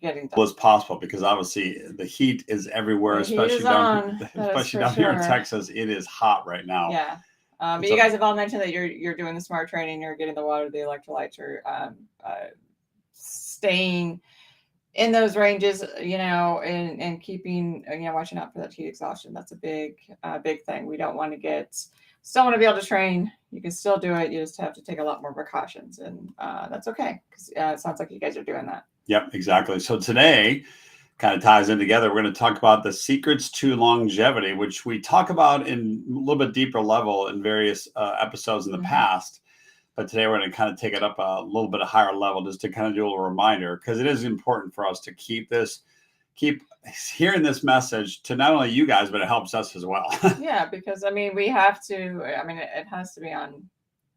getting done as possible, because obviously the heat is everywhere, the heat especially is on, that is especially for down here in sure. Texas. It is hot right now. Yeah. But you So guys have all mentioned that you're doing the smart training, you're getting the water, the electrolytes, you're staying in those ranges, and keeping, watching out for that heat exhaustion. That's a big thing. We don't want to still want to be able to train. You can still do it. You just have to take a lot more precautions, and that's okay, because it sounds like you guys are doing that. Yep, exactly. So today kind of ties in together. We're going to talk about the secrets to longevity, which we talk about in a little bit deeper level in various episodes in the past. But today we're going to kind of take it up a little bit higher level, just to kind of do a little reminder, because it is important for us to keep hearing this message to not only you guys, but it helps us as well. Yeah, because we have to. It has to be on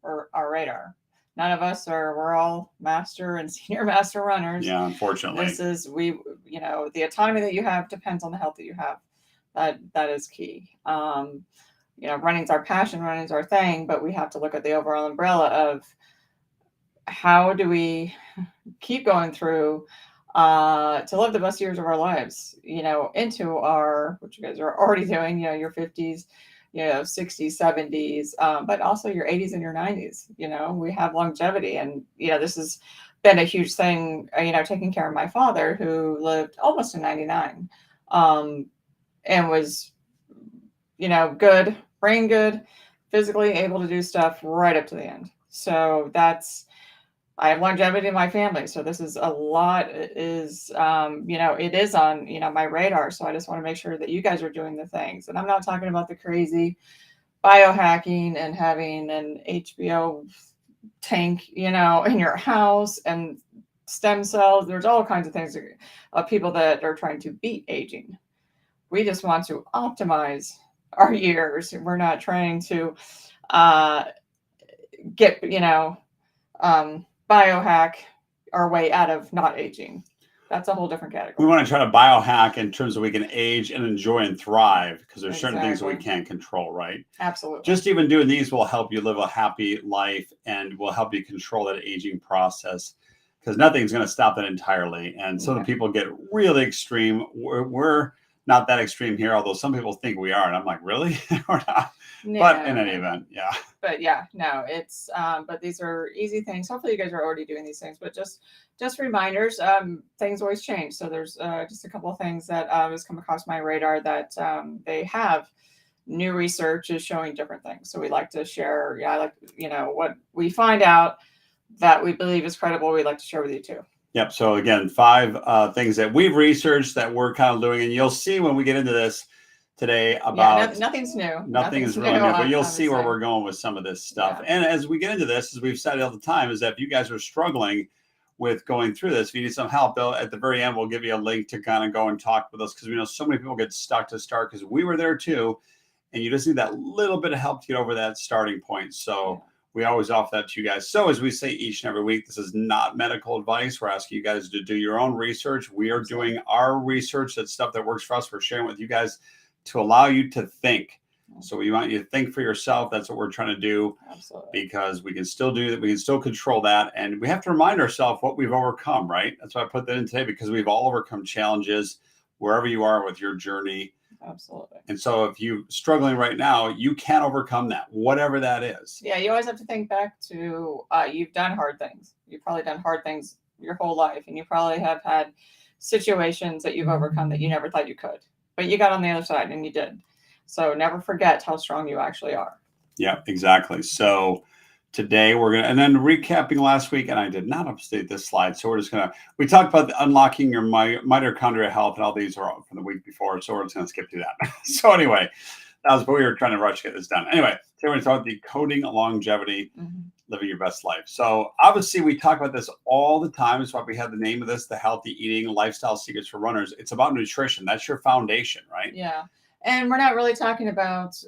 our radar. None of us we're all master and senior master runners. Yeah, unfortunately. This is, the autonomy that you have depends on the health that you have. That is key. Running's our passion, running's our thing, but we have to look at the overall umbrella of how do we keep going through to live the best years of our lives, into what you guys are already doing, your 50s, 60s, 70s, but also your 80s and your 90s. We have longevity, and this has been a huge thing, taking care of my father, who lived almost to 99, and was good, brain good, physically able to do stuff right up to the end. So I have longevity in my family, so this is a lot. It is on my radar. So I just want to make sure that you guys are doing the things, and I'm not talking about the crazy biohacking and having an HBO tank, in your house, and stem cells. There's all kinds of things of people that are trying to beat aging. We just want to optimize our years. We're not trying to get biohack our way out of not aging. That's a whole different category. We want to try to biohack in terms of we can age and enjoy and thrive, because there's certain things that we can't control, right? Absolutely. Just even doing these will help you live a happy life and will help you control that aging process, because nothing's going to stop that entirely. And some of the people get really extreme. We're not that extreme here, although some people think we are. And I'm like, really? We're not. No. But in any event, yeah. But no, it's but these are easy things. Hopefully you guys are already doing these things, but just reminders. Things always change. So there's just a couple of things that has come across my radar that they have new research is showing different things. So we like to share. I like, what we find out that we believe is credible, we'd like to share with you too. Yep. So again, 5 things that we've researched that we're kind of doing, and you'll see when we get into this today about nothing's new. Nothing is really new, but you'll see where we're going with some of this stuff. Yeah. And as we get into this, as we've said all the time, is that if you guys are struggling with going through this, if you need some help, at the very end, we'll give you a link to kind of go and talk with us, because we know so many people get stuck to start, because we were there too, and you just need that little bit of help to get over that starting point. So we always offer that to you guys. So as we say each and every week, this is not medical advice. We're asking you guys to do your own research. We are doing our research. That's stuff that works for us. We're sharing with you guys to allow you to think. So we want you to think for yourself. That's what we're trying to do. Absolutely. Because we can still do that. We can still control that. And we have to remind ourselves what we've overcome, right? That's why I put that in today, because we've all overcome challenges wherever you are with your journey. Absolutely. And so if you're struggling right now, you can overcome that, whatever that is. Yeah, you always have to think back to you've done hard things. You've probably done hard things your whole life, and you probably have had situations that you've overcome that you never thought you could. But you got on the other side, and you did. So never forget how strong you actually are. Yeah, exactly. So today we're going to, and then recapping last week, and I did not update this slide. So we're just going to, we talked about unlocking your mitochondrial health, and all these are from the week before. So we're just going to skip through that. So anyway, that was what we were trying to rush to get this done. Anyway, today we're going to talk about decoding longevity, living your best life. So obviously we talk about this all the time. It's why we have the name of this, the Healthy Eating Lifestyle Secrets for Runners. It's about nutrition. That's your foundation, right? Yeah. And we're not really talking about,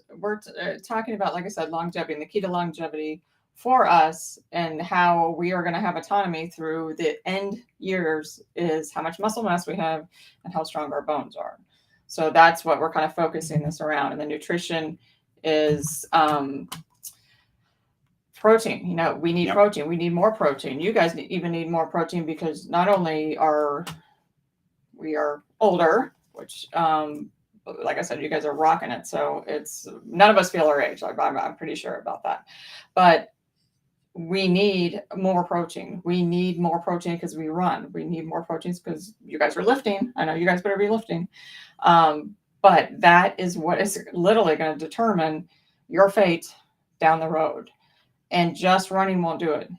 talking about, like I said, longevity, and the key to longevity for us, and how we are going to have autonomy through the end years is how much muscle mass we have and how strong our bones are. So that's what we're kind of focusing this around. And the nutrition is protein. We need protein. We need more protein. You guys even need more protein, because not only are we are older, which, like I said, you guys are rocking it. So it's none of us feel our age. I'm pretty sure about that. But we need more protein. We need more protein because we run. We need more proteins because you guys are lifting. I know you guys better be lifting. But that is what is literally going to determine your fate down the road. And just running won't do it.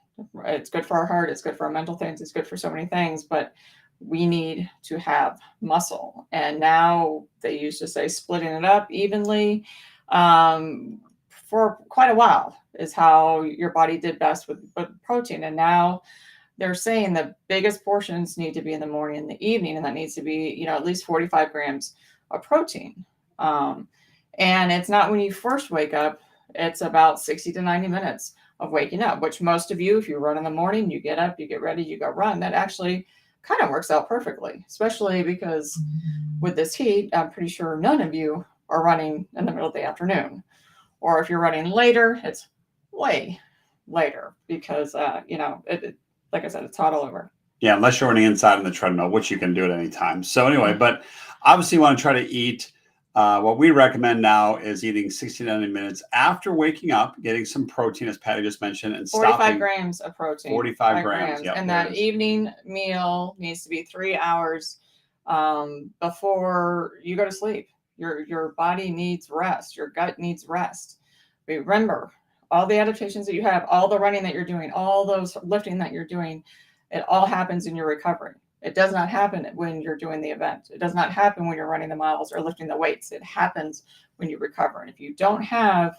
It's good for our heart. It's good for our mental things. It's good for so many things. But we need to have muscle. And now they used to say splitting it up evenly for quite a while is how your body did best with protein. And now they're saying the biggest portions need to be in the morning and the evening, and that needs to be, at least 45 grams of protein. And it's not when you first wake up, it's about 60 to 90 minutes of waking up, which most of you, if you run in the morning, you get up, you get ready, you go run. That actually kind of works out perfectly, especially because with this heat, I'm pretty sure none of you are running in the middle of the afternoon. Or if you're running later, it's way later because, like I said, it's hot all over. Yeah, unless you're running inside on the treadmill, which you can do at any time. So anyway, but obviously you want to try to eat. What we recommend now is eating 60 to 90 minutes after waking up, getting some protein, as Patty just mentioned, and 45 grams of protein. 45 grams. Yep, and that evening meal needs to be 3 hours before you go to sleep. Your body needs rest. Your gut needs rest. Remember, all the adaptations that you have, all the running that you're doing, all those lifting that you're doing, it all happens in your recovery. It does not happen when you're doing the event. It does not happen when you're running the miles or lifting the weights. It happens when you recover. And if you don't have,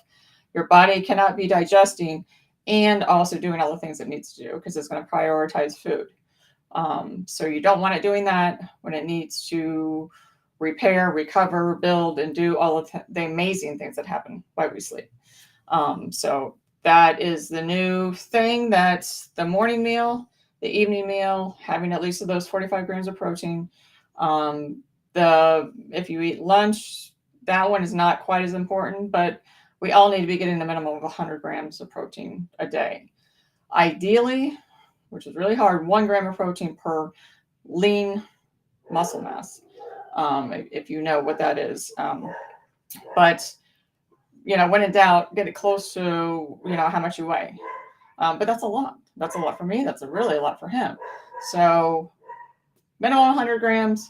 your body cannot be digesting and also doing all the things it needs to do because it's going to prioritize food. So you don't want it doing that when it needs to repair, recover, build, and do all of the amazing things that happen while we sleep. So that is the new thing. That's the morning meal, the evening meal, having at least of those 45 grams of protein. If you eat lunch, that one is not quite as important, but we all need to be getting a minimum of 100 grams of protein a day. Ideally, which is really hard, 1 gram of protein per lean muscle mass, if you know what that is. But, when in doubt, get it close to, how much you weigh. But that's a lot. That's a lot for me. That's really a lot for him. So minimum 100 grams,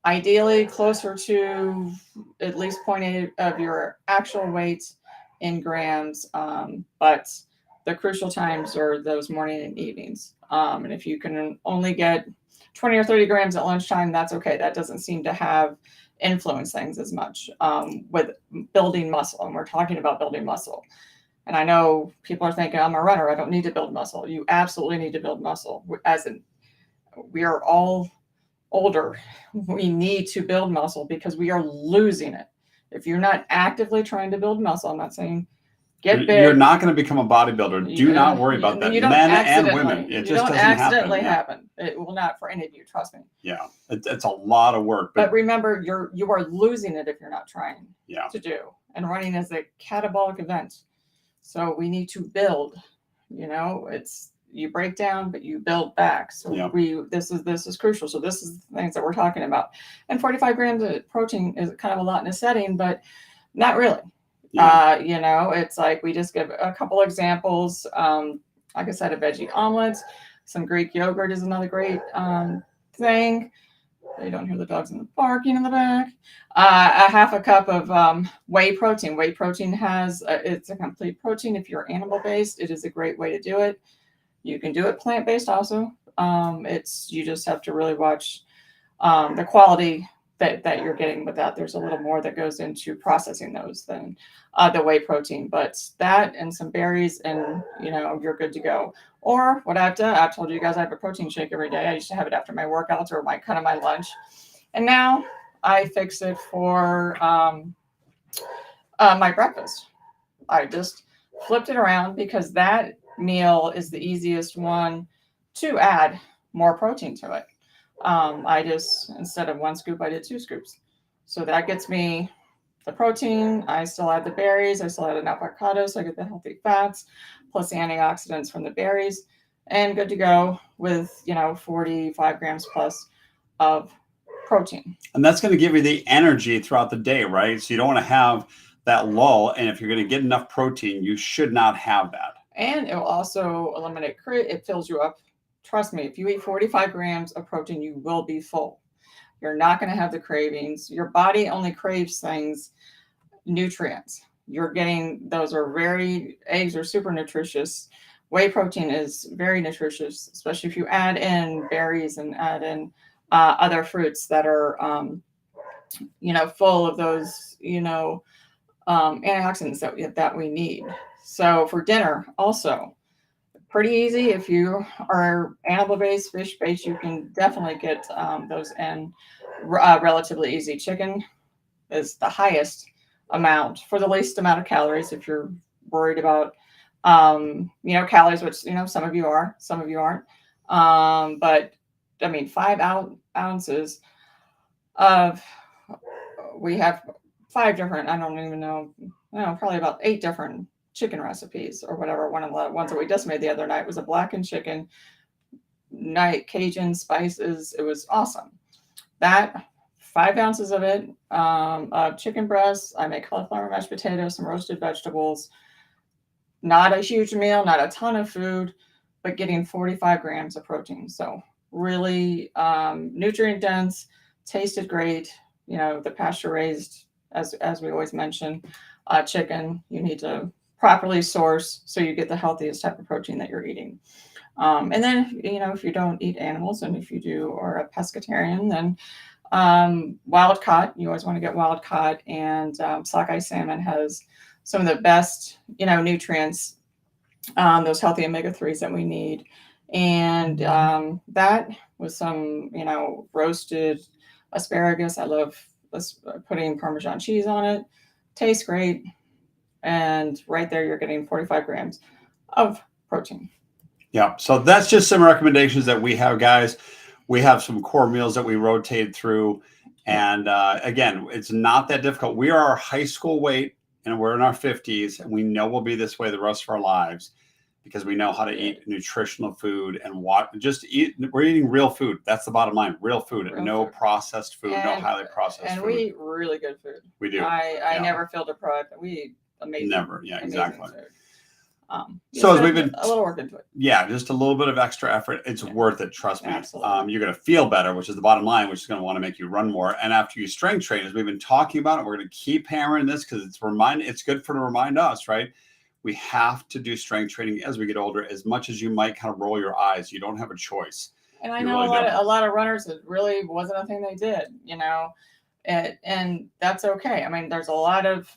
ideally closer to at least 0.8 of your actual weight in grams. But the crucial times are those morning and evenings. And if you can only get 20 or 30 grams at lunchtime, that's okay. That doesn't seem to have influence things as much with building muscle. And we're talking about building muscle. And I know people are thinking, I'm a runner, I don't need to build muscle. You absolutely need to build muscle. We are all older. We need to build muscle because we are losing it. If you're not actively trying to build muscle, I'm not saying get big. You're not going to become a bodybuilder. Do not worry about that. Men and women. It just doesn't accidentally happen. It will not for any of you. Trust me. Yeah, it's a lot of work. But remember, you are losing it if you're not trying to do. And running is a catabolic event. So we need to build. It's you break down, but you build back. So this is crucial. So this is the things that we're talking about. And 45 grams of protein is kind of a lot in a setting, but not really. It's like we just give a couple examples. Like I said, a veggie omelet, some Greek yogurt is another great thing. You don't hear the dogs barking in the back. A half a cup of whey protein. Whey protein it's a complete protein. If you're animal based, it is a great way to do it. You can do it plant based also. You just have to really watch the quality that you're getting with that. There's a little more that goes into processing those than the whey protein, but that and some berries and you're good to go. Or what I've done, I've told you guys I have a protein shake every day. I used to have it after my workouts or my lunch, and now I fix it for my breakfast. I just flipped it around because that meal is the easiest one to add more protein to it. I just, instead of 1 scoop, I did 2 scoops. So that gets me the protein. I still add the berries. I still add an avocado, so I get the healthy fats, plus the antioxidants from the berries, and good to go with, 45 grams plus of protein. And that's going to give you the energy throughout the day, right? So you don't want to have that lull. And if you're going to get enough protein, you should not have that. And it will also eliminate it fills you up. Trust me, if you eat 45 grams of protein, you will be full. You're not going to have the cravings. Your body only craves things, nutrients. You're getting, those are eggs are super nutritious. Whey protein is very nutritious, especially if you add in berries and add in other fruits that are, full of those, antioxidants that we need. So for dinner, also pretty easy. If you are animal-based, fish-based, you can definitely get those in relatively easy. Chicken is the highest amount for the least amount of calories. If you're worried about, calories, which, some of you are, some of you aren't. But I mean, 5 ounces of, we have 5 different, I don't even know, probably about 8 different chicken recipes or whatever. One of the ones that we just made the other night was a blackened chicken, Cajun spices. It was awesome. That 5 ounces of it, of chicken breasts. I make cauliflower mashed potatoes, some roasted vegetables. Not a huge meal, not a ton of food, but getting 45 grams of protein. So really nutrient dense, tasted great. The pasture raised, as we always mention, chicken, you need to properly source so you get the healthiest type of protein that you're eating. And then, if you don't eat animals, and if you do, or a pescatarian, then wild caught, you always want to get wild caught. And sockeye salmon has some of the best, nutrients, those healthy omega-3s that we need. And that with some, roasted asparagus. I love putting Parmesan cheese on it. Tastes great. And right there, you're getting 45 grams of protein. Yeah. So that's just some recommendations that we have, guys. We have some core meals that we rotate through. And again, it's not that difficult. We are our high school weight and we're in our 50s, and we know we'll be this way the rest of our lives because we know how to eat nutritional food and we're eating real food. That's the bottom line. Real food, no processed food, no highly processed food. And we eat really good food. We do. I never feel deprived. We eat amazing. Never. Yeah, exactly. Food. So as we've been a little work into it. Yeah, just a little bit of extra effort. It's worth it. Trust me. Absolutely. You're going to feel better, which is the bottom line, which is going to want to make you run more. And after you strength train, as we've been talking about it, we're going to keep hammering this because it's good to remind us, right? We have to do strength training as we get older. As much as you might kind of roll your eyes, you don't have a choice. And I know a lot of runners, it really wasn't a thing they did, and that's okay. I mean, there's a lot of,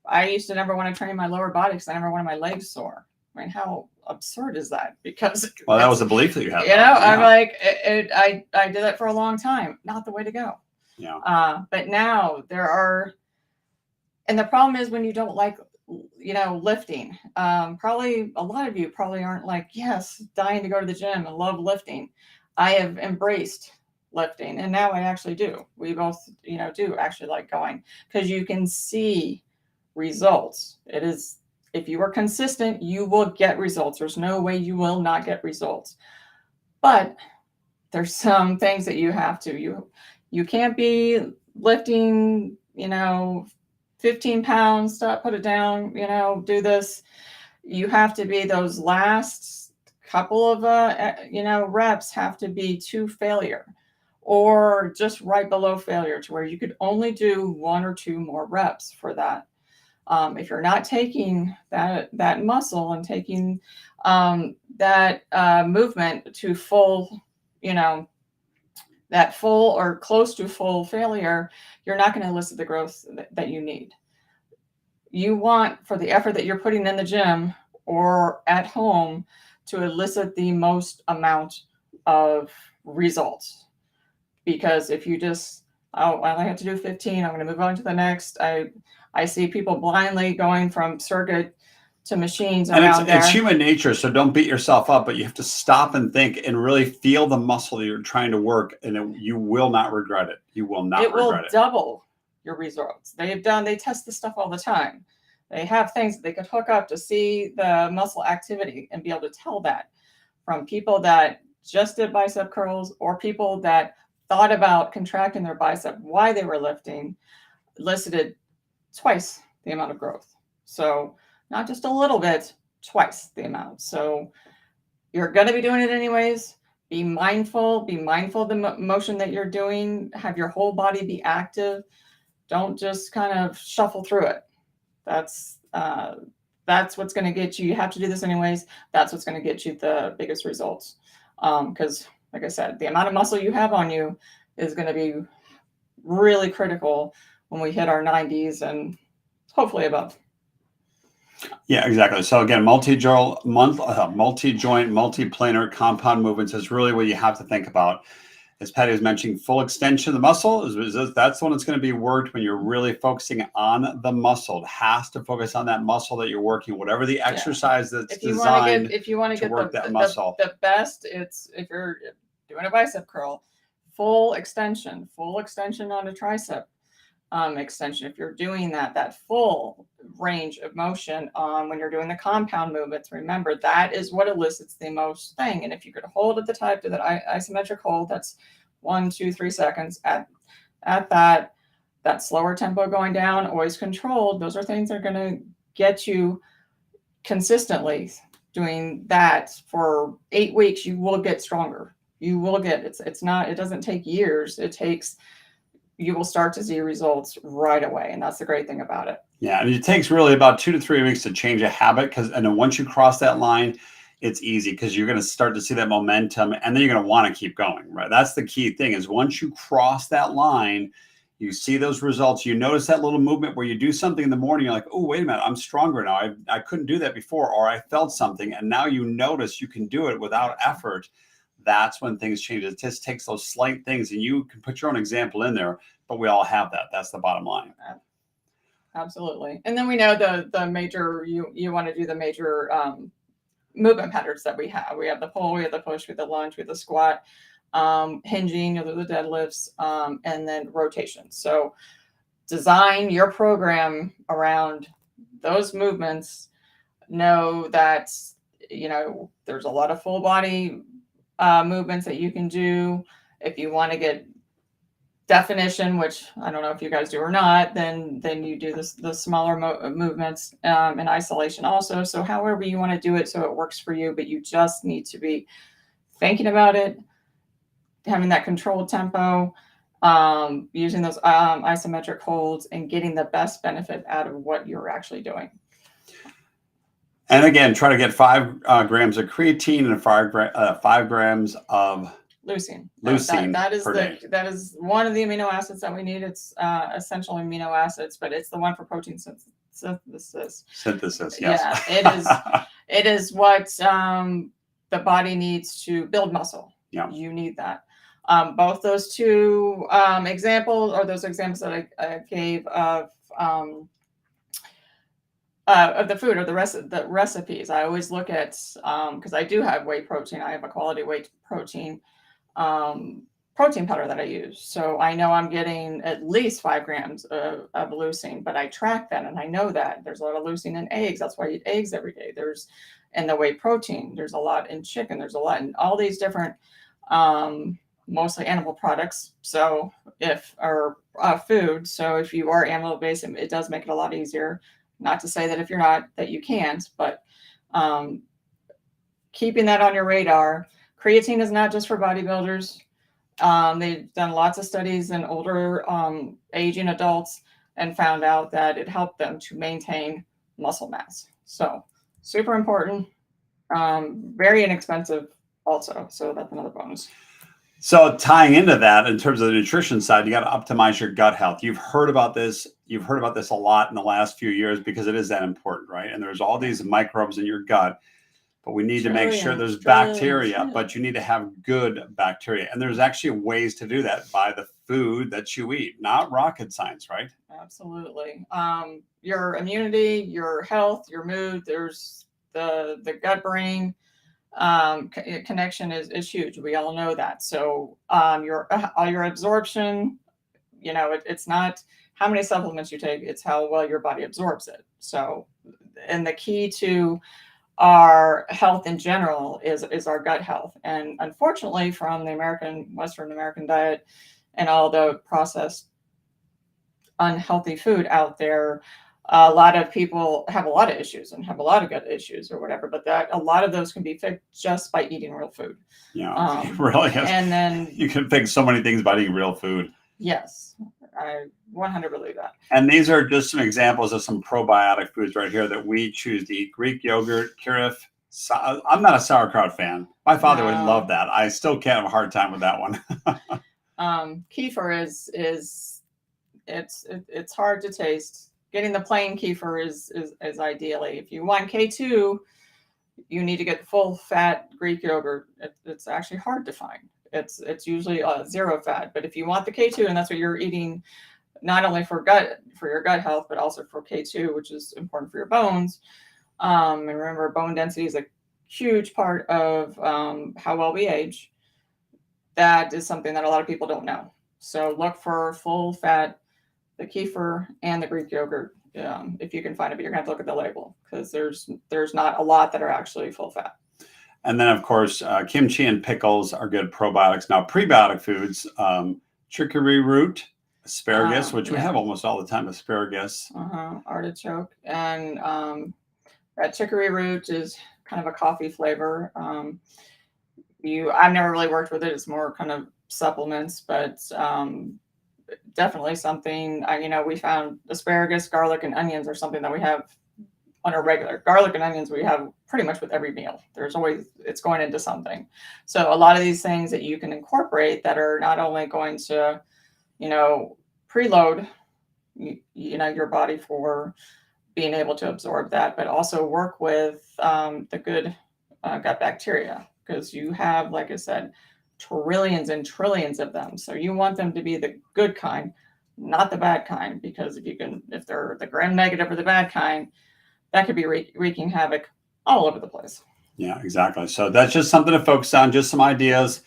I used to never want to train my lower body because I never wanted my legs sore. I mean, how absurd is that? Because that was a belief that you had. I'm like, I did that for a long time. Not the way to go. Yeah. But now there are, and the problem is when you don't like, lifting. Probably a lot of you probably aren't like, yes, dying to go to the gym and love lifting. I have embraced lifting, and now I actually do. We both, do actually like going because you can see results. It is. If you are consistent, you will get results. There's no way you will not get results. But there's some things that you have to. You can't be lifting, 15 pounds, stop, put it down, do this. You have to be those last couple of, reps have to be to failure or just right below failure to where you could only do 1 or 2 more reps for that. If you're not taking that muscle and taking that movement to full, that full or close to full failure, you're not going to elicit the growth that you need. You want, for the effort that you're putting in the gym or at home, to elicit the most amount of results. Because if you just, I only have to do 15, I'm going to move on to the next. I see people blindly going from circuit to machines around there. It's human nature, so don't beat yourself up, but you have to stop and think and really feel the muscle that you're trying to work, and you will not regret it. You will not regret it. It will double your results. They test this stuff all the time. They have things that they could hook up to see the muscle activity and be able to tell that from people that just did bicep curls or people that thought about contracting their bicep while they were lifting, elicited twice the amount of growth. So not just a little bit, twice the amount. So you're going to be doing it anyways. Be mindful of the motion that you're doing. Have your whole body be active. Don't just kind of shuffle through it. That's what's going to get you. You have to do this anyways. That's what's going to get you the biggest results. Because, like I said, the amount of muscle you have on you is going to be really critical when we hit our 90s and hopefully above. Yeah, exactly. So again, multi-joint, multi-planar compound movements is really what you have to think about. As Patty was mentioning, full extension of the muscle, that's the one that's going to be worked when you're really focusing on the muscle. It has to focus on that muscle that you're working, whatever the exercise that's designed to work that muscle. The best, it's if you're doing a bicep curl, full extension on a tricep extension. If you're doing that full range of motion when you're doing the compound movements, remember that is what elicits the most thing. And if you could hold at the type to that isometric hold, that's 1, 2, 3 seconds at that slower tempo going down, always controlled. Those are things that are going to get you consistently doing that for 8 weeks. You will get stronger. You will get it doesn't take years. You will start to see results right away. And that's the great thing about it. Yeah. And it takes really about 2 to 3 weeks to change a habit. And then once you cross that line, it's easy because you're going to start to see that momentum and then you're going to want to keep going, right? That's the key thing is once you cross that line, you see those results, you notice that little movement where you do something in the morning, you're like, oh, wait a minute, I'm stronger now. I couldn't do that before, or I felt something. And now you notice you can do it without effort. That's when things change. It just takes those slight things, and you can put your own example in there, but we all have that. That's the bottom line. Absolutely. And then we know the major, you want to do the major movement patterns that we have. We have the pull, we have the push, we have the lunge, we have the squat, hinging, the deadlifts, and then rotation. So design your program around those movements. Know that, there's a lot of full body movements that you can do. If you want to get definition, which I don't know if you guys do or not, then you do the smaller movements in isolation also. So however you want to do it so it works for you, but you just need to be thinking about it, having that controlled tempo, using those isometric holds, and getting the best benefit out of what you're actually doing. And again, try to get 5 grams of creatine and 5 grams of leucine. That is one of the amino acids that we need. It's essential amino acids, but it's the one for protein synthesis. Yes. Yeah, it is what the body needs to build muscle. Yeah. You need that. Both those two examples, or those examples that I gave of the food or the recipes, I always look at, because I do have whey protein. I have a quality whey protein powder that I use. So I know I'm getting at least 5 grams of leucine, but I track that and I know that there's a lot of leucine in eggs. That's why I eat eggs every day. In the whey protein, there's a lot in chicken. There's a lot in all these different, mostly animal products. So food. So if you are animal based, it does make it a lot easier. Not to say that if you're not, that you can't, but keeping that on your radar. Creatine is not just for bodybuilders. They've done lots of studies in older aging adults and found out that it helped them to maintain muscle mass. So super important, very inexpensive also. So that's another bonus. So tying into that, in terms of the nutrition side, you got to optimize your gut health. You've heard about this a lot in the last few years because it is that important, right? And there's all these microbes in your gut, but we need to make sure there's bacteria, but you need to have good bacteria. And there's actually ways to do that by the food that you eat, not rocket science, right? Absolutely. Your immunity, your health, your mood, there's the gut-brain connection is huge. We all know that. So your absorption, it's not how many supplements you take, it's how well your body absorbs it. So, and the key to our health in general is our gut health. And unfortunately, from the Western American diet and all the processed unhealthy food out there, a lot of people have a lot of issues and have a lot of gut issues or whatever, but that a lot of those can be fixed just by eating real food. Yeah, really. And then you can fix so many things by eating real food. Yes, I 100 believe that. And these are just some examples of some probiotic foods right here that we choose to eat. Greek yogurt, kirif. I'm not a sauerkraut fan. My father would love that. I still can't have a hard time with that one. Kefir it's hard to taste. Getting the plain kefir is ideally. If you want K2, you need to get full fat Greek yogurt. It's actually hard to find. It's usually zero fat. But if you want the K2, and that's what you're eating, not only for your gut health, but also for K2, which is important for your bones. And remember, bone density is a huge part of how well we age. That is something that a lot of people don't know. So look for full fat, the kefir and the Greek yogurt. If you can find it, but you're gonna have to look at the label because there's not a lot that are actually full fat. And then, of course, kimchi and pickles are good probiotics. Now, prebiotic foods, chicory root, asparagus, which we have almost all the time, asparagus. Artichoke. And that chicory root is kind of a coffee flavor. I've never really worked with it. It's more kind of supplements, but definitely something, we found asparagus, garlic, and onions are something that we have on a regular. Garlic and onions we have pretty much with every meal. It's going into something. So a lot of these things that you can incorporate that are not only going to, preload, your body for being able to absorb that, but also work with the good gut bacteria, because you have, like I said, trillions and trillions of them. So you want them to be the good kind, not the bad kind, because if they're the gram negative or the bad kind, that could be wreaking havoc all over the place. Yeah, exactly. So that's just something to focus on, just some ideas.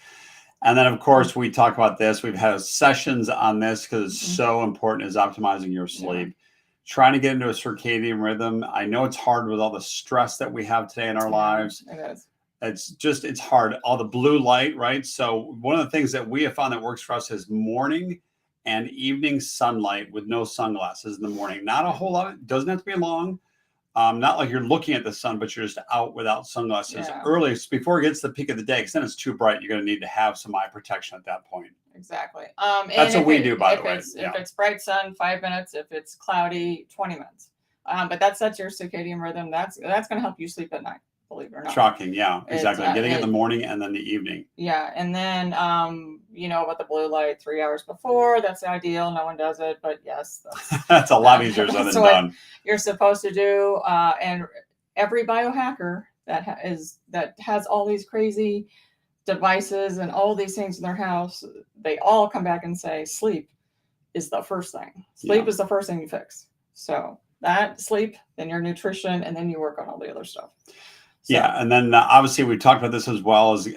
And then, of course, we talk about this. We've had sessions on this because it's so important, is optimizing your sleep. Trying to get into a circadian rhythm. I know it's hard with all the stress that we have today in our lives. It is. It's hard. All the blue light, right? So one of the things that we have found that works for us is morning and evening sunlight with no sunglasses in the morning. Not a whole lot. It doesn't have to be long. Not like you're looking at the sun, but you're just out without sunglasses early, before it gets to the peak of the day, because then it's too bright. You're going to need to have some eye protection at that point. Exactly. That's what we do, by the way. If it's bright sun, 5 minutes. If it's cloudy, 20 minutes. But that sets your circadian rhythm. That's going to help you sleep at night, believe it or not. Shocking. Yeah, exactly. Getting it in the morning and then the evening. Yeah. And then, about the blue light 3 hours before, that's ideal. No one does it, but yes. That's a lot easier said than done. You're supposed to do. And every biohacker that has all these crazy devices and all these things in their house, they all come back and say sleep is the first thing. Sleep is the first thing you fix. So that sleep, then your nutrition, and then you work on all the other stuff. So, and then obviously we talked about this as well as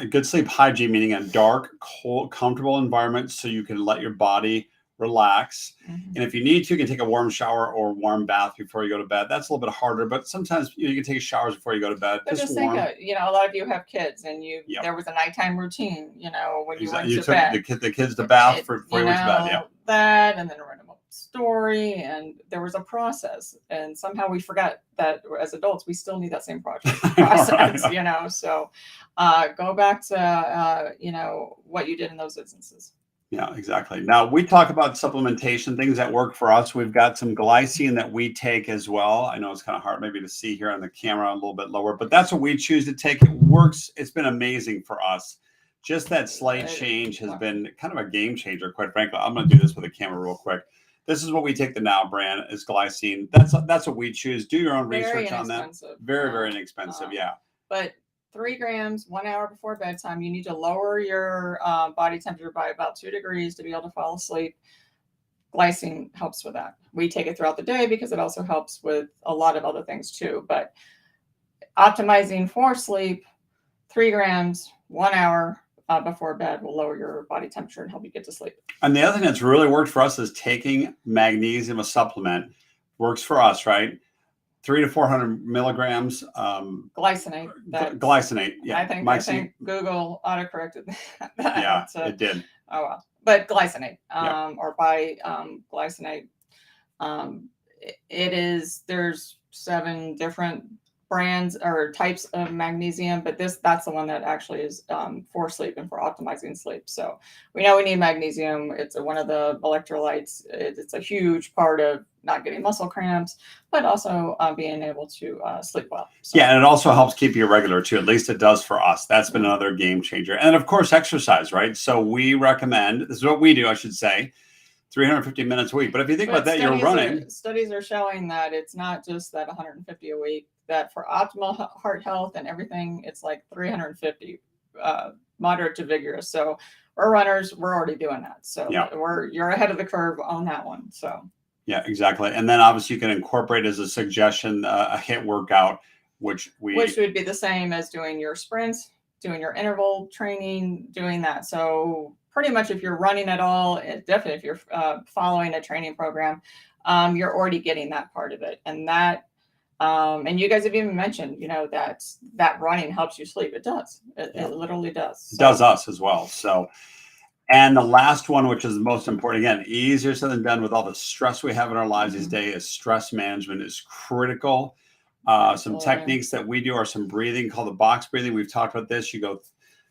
good sleep hygiene, meaning a dark, cold, comfortable environment so you can let your body relax. And if you need to, you can take a warm shower or warm bath before you go to bed. That's a little bit harder, but sometimes you can take showers before you go to bed. But just think, a lot of you have kids, and there was a nighttime routine, when you went to bed. You took the kids to bath before you went to bed. Yeah, that, and then read a story, and there was a process, and somehow we forgot that as adults we still need that same process. Right. So go back to what you did in those instances. Yeah, exactly. Now we talk about supplementation, things that work for us. We've got some glycine that we take as well. I know it's kind of hard maybe to see here on the camera, a little bit lower, but that's what we choose to take. It works. It's been amazing for us. Just that slight change has been kind of a game changer, quite frankly. I'm going to do this with a camera real quick. This is what we take the Now brand is glycine. That's what we choose. Do your own research on that. Very, very inexpensive. But 3 grams 1 hour before bedtime. You need to lower your body temperature by about 2 degrees to be able to fall asleep. Glycine helps with that. We take it throughout the day because it also helps with a lot of other things too. But optimizing for sleep, 3 grams 1 hour before bed will lower your body temperature and help you get to sleep. And the other thing that's really worked for us is taking magnesium, a supplement. Works for us, right? 300 to 400 milligrams. Glycinate. Glycinate. Yeah. I think Google autocorrected that. Yeah, it did. Oh well, but glycinate, Yep. or glycinate. It is. There's 7 different brands or types of magnesium, but that's the one that actually is for sleep and for optimizing sleep. So we know we need magnesium. It's one of the electrolytes. It's a huge part of not getting muscle cramps, but also being able to sleep well. So. Yeah, and it also helps keep you regular too. At least it does for us. That's been another game changer. And of course, exercise, right? So we recommend, this is what we do, I should say, 350 minutes a week. But if you think about that, you're running. Studies are showing that it's not just that 150 a week, that for optimal heart health and everything, it's like 350, moderate to vigorous. So we're runners, we're already doing that. So yeah. You're ahead of the curve on that one. So yeah, exactly. And then obviously you can incorporate as a suggestion a HIIT workout, which would be the same as doing your sprints, doing your interval training, doing that. So pretty much if you're running at all, definitely if you're following a training program, you're already getting that part of it. And that, and you guys have even mentioned, that running helps you sleep. It does. It literally does. So. It does us as well. So, and the last one, which is the most important, again, easier said than done with all the stress we have in our lives these days, is stress management is critical. Some techniques that we do are some breathing called the box breathing. We've talked about this. You go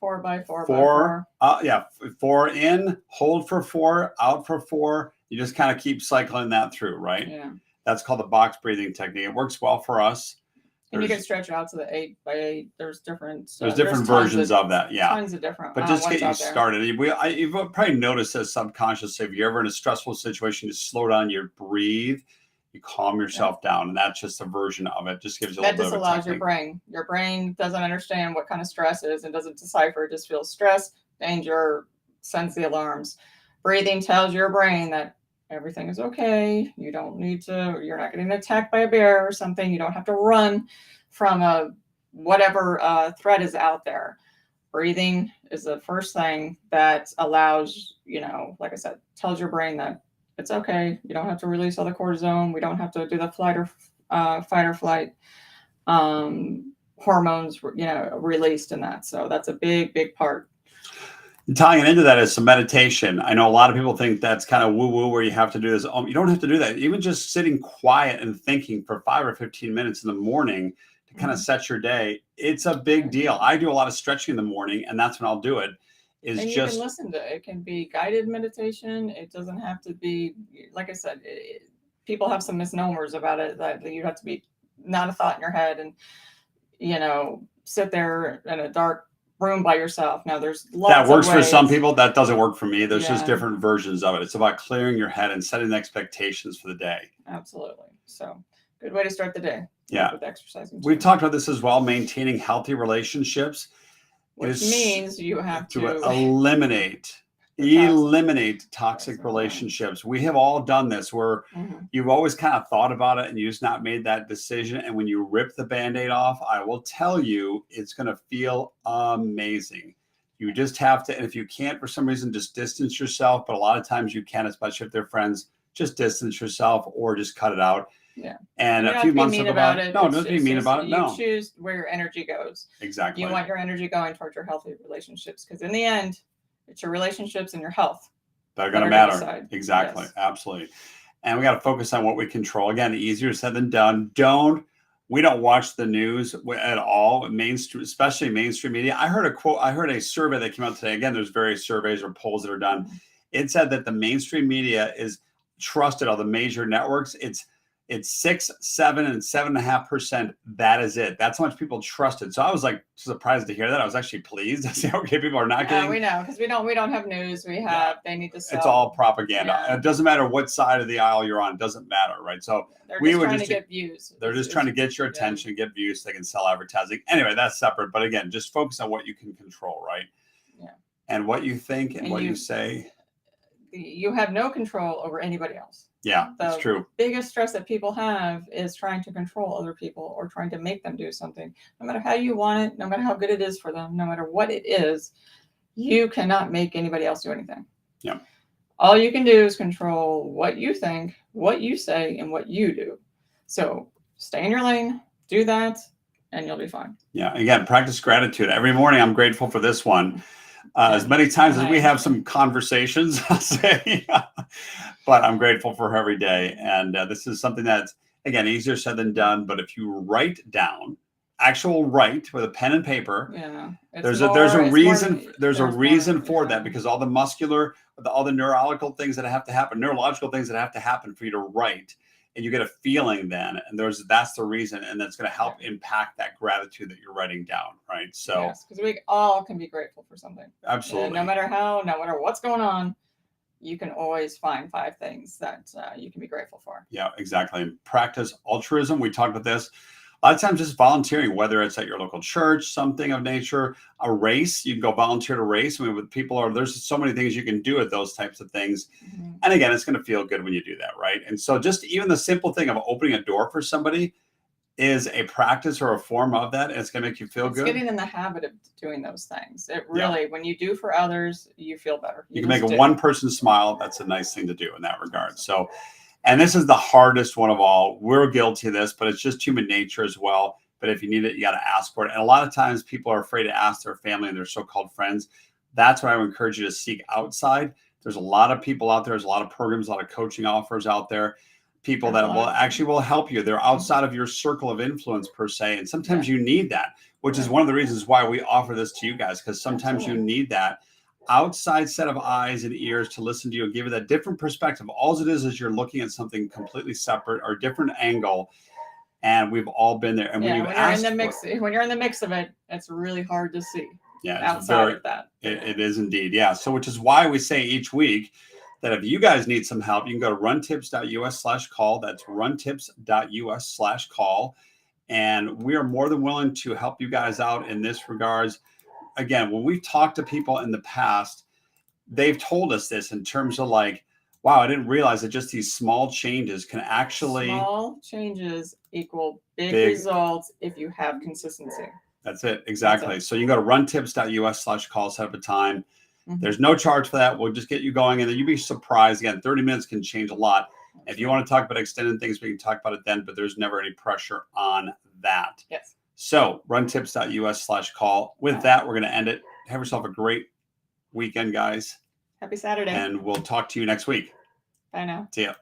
4 by 4 by 4. 4 in, hold for 4, out for 4. You just kind of keep cycling that through, right? Yeah. That's called the box breathing technique. It works well for us. And you can stretch out to the 8 by 8. There's different versions of that. Yeah. Tons of different. But just get you started. You've probably noticed this subconsciously. If you're ever in a stressful situation, just slow down your breathe. You calm yourself down, and that's just a version of it. Just gives you a little bit of a disallows your brain. Your brain doesn't understand what kind of stress is and doesn't decipher. It just feels stress, danger, sends the alarms. Breathing tells your brain that everything is okay. You don't need to. You're not getting attacked by a bear or something. You don't have to run from whatever threat is out there. Breathing is the first thing that allows, like I said, tells your brain that it's okay. You don't have to release all the cortisone. We don't have to do the fight or flight hormones, released in that. So that's a big, big part. And tying it into that is some meditation. I know a lot of people think that's kind of woo-woo where you have to do this. You don't have to do that. Even just sitting quiet and thinking for 5 or 15 minutes in the morning to kind of set your day, it's a big deal. I do a lot of stretching in the morning, and that's when I'll do it. And you can listen to it. It can be guided meditation. It doesn't have to be, like I said, people have some misnomers about it, that you have to be not a thought in your head and, sit there in a dark room by yourself. Now there's lots that works of ways. For some people. That doesn't work for me. There's just different versions of it. It's about clearing your head and setting expectations for the day. Absolutely. So good way to start the day. Yeah. With exercising. We've talked about this as well, maintaining healthy relationships. Which means you have to eliminate toxic relationships. We have all done this where you've always kind of thought about it and you just not made that decision. And when you rip the Band-Aid off, I will tell you, it's going to feel amazing. You just have to, and if you can't for some reason, just distance yourself. But a lot of times you can, especially if they're friends, just distance yourself or just cut it out. Yeah. And a few months about it. No, don't be mean about it. No. You choose where your energy goes. Exactly. You want your energy going towards your healthy relationships, because in the end, it's your relationships and your health that are going to matter. Decide. Exactly. Yes. Absolutely. And we got to focus on what we control. Again, easier said than done. We don't watch the news at all, mainstream, especially mainstream media. I heard a survey that came out today. Again, there's various surveys or polls that are done. It said that the mainstream media is trusted, all the major networks. It's 6, 7, and 7.5%. That is it. That's how much people trust it. So I was like surprised to hear that. I was actually pleased to say, okay, people are not getting. We know, because we don't have news. They need to sell. It's all propaganda. Yeah. It doesn't matter what side of the aisle you're on. It doesn't matter, right? So they're just trying to get views. They're just trying to get your attention, get views. So they can sell advertising. Anyway, that's separate. But again, just focus on what you can control, right? Yeah. And what you think and what you say. You have no control over anybody else. Yeah, that's true. The biggest stress that people have is trying to control other people or trying to make them do something. No matter how you want it, no matter how good it is for them, no matter what it is, you cannot make anybody else do anything. Yeah. All you can do is control what you think, what you say, and what you do. So stay in your lane, do that, and you'll be fine. Yeah. Again, practice gratitude. Every morning, I'm grateful for this one. As many times as we have some conversations, I'll say, but I'm grateful for her every day. And this is something that's, again, easier said than done. But if you write down, actual write with a pen and paper, there's a reason for that, because all the muscular, all the neurological things that have to happen for you to write, and you get a feeling then, and that's the reason, and that's going to help impact that gratitude that you're writing down, right? So yes, because we all can be grateful for something. Absolutely. No matter what's going on, you can always find 5 things that you can be grateful for. Yeah, exactly. And practice altruism. We talked about this. A lot of times just volunteering, whether it's at your local church, something of nature, a race, you can go volunteer to race. I mean, with people, there's so many things you can do at those types of things. Mm-hmm. And again, it's going to feel good when you do that, right? And so just even the simple thing of opening a door for somebody is a practice or a form of that. And it's going to make you feel good. Getting in the habit of doing those things. It really, when you do for others, you feel better. You can make one person smile. That's a nice thing to do in that regard. So, and this is the hardest one of all. We're guilty of this, but it's just human nature as well. But if you need it, you got to ask for it. And a lot of times people are afraid to ask their family and their so-called friends. That's why I would encourage you to seek outside. There's a lot of people out there. There's a lot of programs, a lot of coaching offers out there. People that will help you. They're outside of your circle of influence per se. And sometimes you need that, which is one of the reasons why we offer this to you guys, because sometimes you need that outside set of eyes and ears to listen to you and give you that different perspective. All it is you're looking at something completely separate or different angle. And we've all been there. And when you're in the mix of it, it's really hard to see. Yeah, outside of that. It is indeed. Yeah. So which is why we say each week that if you guys need some help, you can go to runtips.us/call. That's runtips.us/call. And we are more than willing to help you guys out in this regards. Again, when we've talked to people in the past, they've told us this in terms of like, wow, I didn't realize that just these small changes can actually... Small changes equal big results if you have consistency. That's it. Exactly. That's it. So you go to runtips.us/call, set up a time. Mm-hmm. There's no charge for that. We'll just get you going. And then you'd be surprised. Again, 30 minutes can change a lot. If you want to talk about extended things, we can talk about it then, but there's never any pressure on that. Yes. So runtips.us/call. With that, we're going to end it. Have yourself a great weekend, guys. Happy Saturday. And we'll talk to you next week. Bye now. See ya.